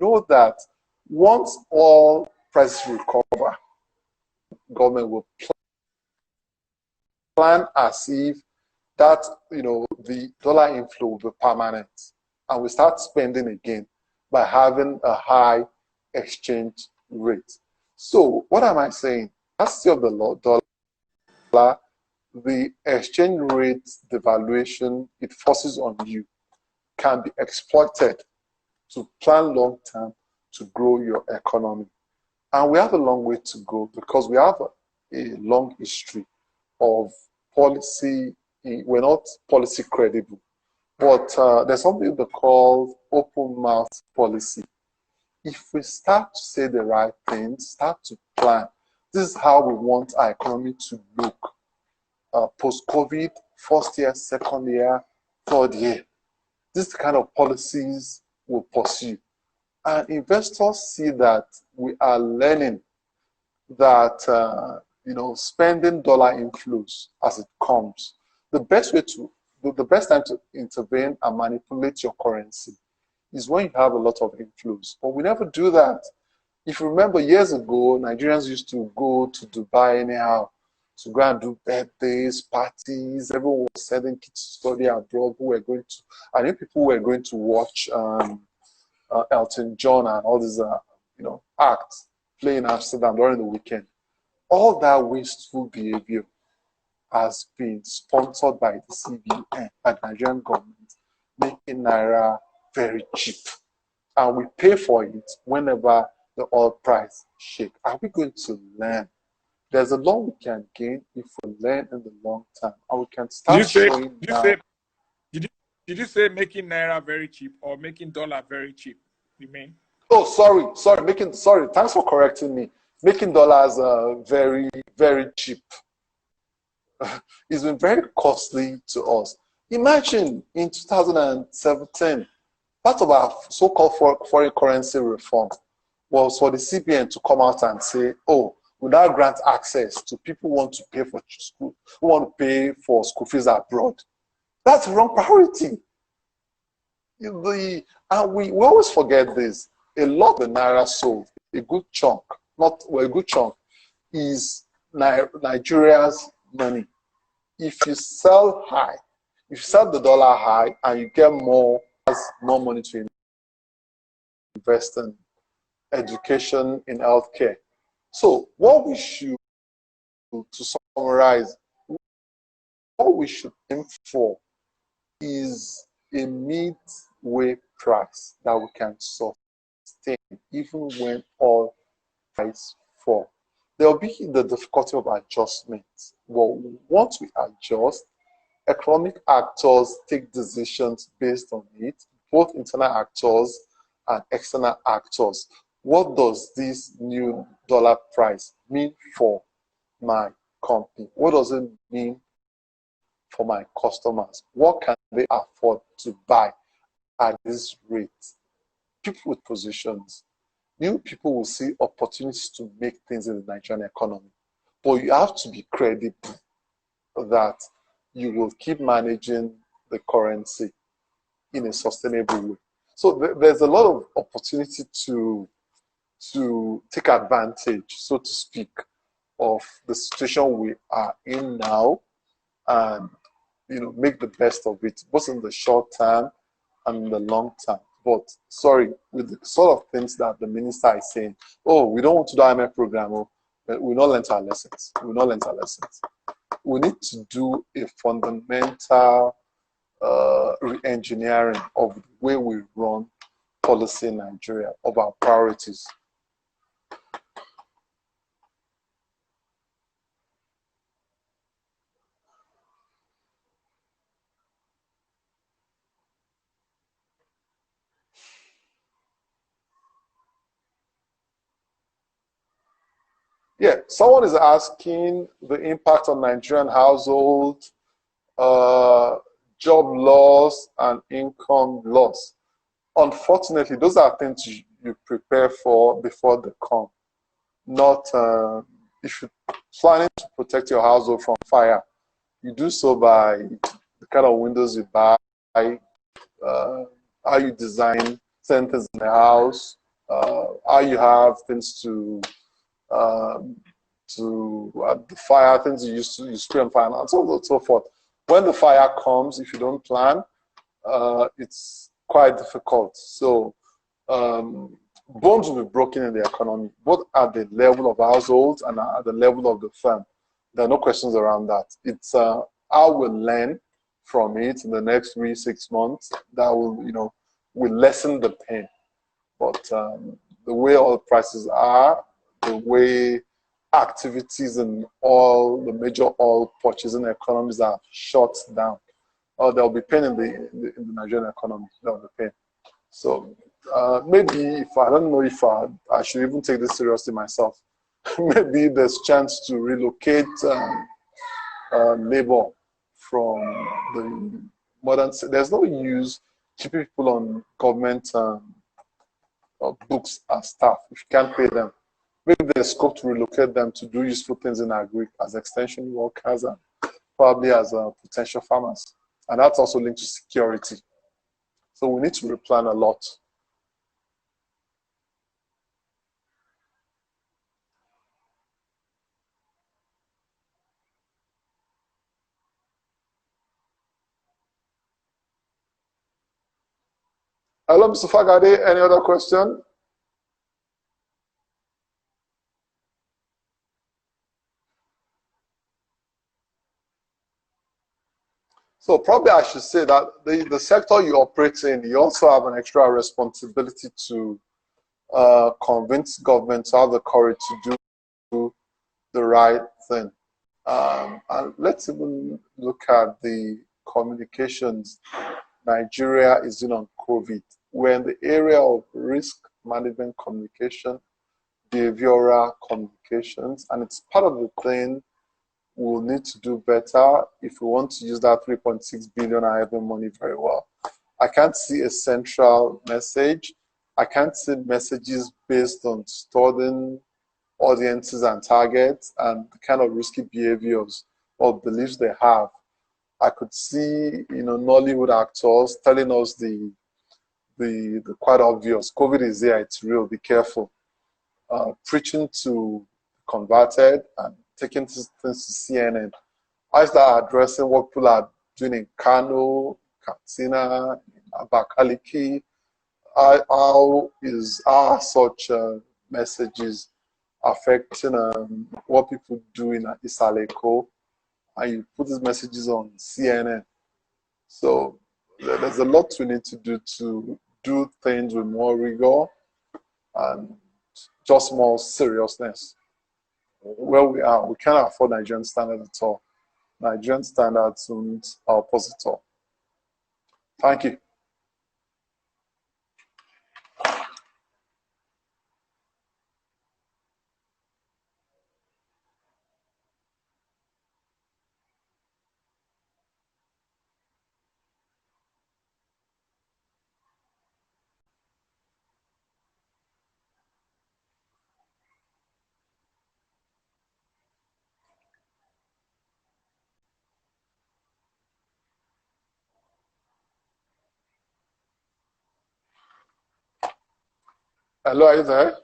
know that once all prices recover, government will plan as if that, the dollar inflow will be permanent, and we start spending again by having a high exchange rate. So what am I saying? That's of the dollar, the exchange rate devaluation it forces on you can be exploited to plan long term to grow your economy. And we have a long way to go because we have a long history of policy. We're not policy credible, but there's something they call open mouth policy. If we start to say the right things, start to plan, this is how we want our economy to look. Post-COVID, first year, second year, third year. This is the kind of policies we'll pursue. And investors see that we are learning that, spending dollar inflows as it comes. The best time to intervene and manipulate your currency is when you have a lot of inflows. But we never do that. If you remember years ago, Nigerians used to go to Dubai anyhow to go and do birthdays, parties. Everyone was sending kids to study abroad who were going to, I think people were going to watch Elton John and all these, acts playing in Amsterdam during the weekend. All that wasteful behavior has been sponsored by the CBN, by the Nigerian government, making Naira very cheap. And we pay for it whenever the oil price shakes. Are we going to learn? There's a lot we can gain if we learn in the long term. And we can start showing now. Did you say making Naira very cheap or making dollar very cheap? You mean? Oh, sorry. Thanks for correcting me. Making dollars very, very cheap. It's been very costly to us. Imagine in 2017, part of our so-called foreign currency reform was for the CBN to come out and say, oh, we now grant access to people who want to pay for school, who want to pay for school fees abroad. That's the wrong priority. And we always forget this. A lot of the Naira sold, a good chunk, is Nigeria's money. If you sell high, if you sell the dollar high and you get more money to invest in education, in healthcare. So what we should, to summarize, what we should aim for is a midway price that we can sustain even when oil prices fall. There will be the difficulty of adjustment. But once we adjust, economic actors take decisions based on it, both internal actors and external actors. What does this new dollar price mean for my company? What does it mean for my customers? What can they afford to buy at this rate? People with positions, new people will see opportunities to make things in the Nigerian economy. But you have to be credible that you will keep managing the currency in a sustainable way. So there's a lot of opportunity to take advantage, so to speak, of the situation we are in now and make the best of it, both in the short term and in the long term. But sorry, with the sort of things that the minister is saying, oh, we don't want to do IMF program, we'll not learn our lessons. We'll not learn our lessons. We need to do a fundamental re-engineering of the way we run policy in Nigeria, of our priorities. Yeah, someone is asking the impact on Nigerian household, job loss, and income loss. Unfortunately, those are things you prepare for before they come. Not if you're planning to protect your household from fire, you do so by the kind of windows you buy, how you design certain things in the house, how you have things to the fire, things you used to you spray on fire, and so on and so forth. When the fire comes, if you don't plan, it's quite difficult. So bones will be broken in the economy, both at the level of households and at the level of the firm. There are no questions around that. It's how we'll learn from it in the next 3-6 months that will, will lessen the pain. But the way oil prices are, the way activities in all the major oil purchasing economies are shut down, there'll be pain in the Nigerian economy. There'll be pain. So maybe if I don't know if I should even take this seriously myself, maybe there's chance to relocate labor from the modern. There's no use keeping people on government books as staff if you can't pay them. Maybe there's scope to relocate them to do useful things in agri as extension workers and probably as potential farmers. And that's also linked to security. So we need to replan a lot. Hello, Mr. Fagade. Any other question? So probably I should say that the sector you operate in, you also have an extra responsibility to convince government to have the courage to do the right thing. And let's even look at the communications Nigeria is in on COVID. We're in the area of risk management communication, behavioral communications, and it's part of the thing we'll need to do better if we want to use that 3.6 billion IFM money very well. I can't see a central message. I can't see messages based on studying audiences and targets and the kind of risky behaviors or beliefs they have. I could see, Nollywood actors telling us the quite obvious, COVID is here, it's real, be careful. Preaching to converted and taking things to CNN. I start addressing what people are doing in Kano, Katsina, Abakaliki. How are such messages affecting what people do in Isaleko? And you put these messages on CNN. So there's a lot we need to do things with more rigor and just more seriousness. Where we are, we can't afford Nigerian standards at all. Nigerian standards and our oppositor. Thank you. Hello, are you there?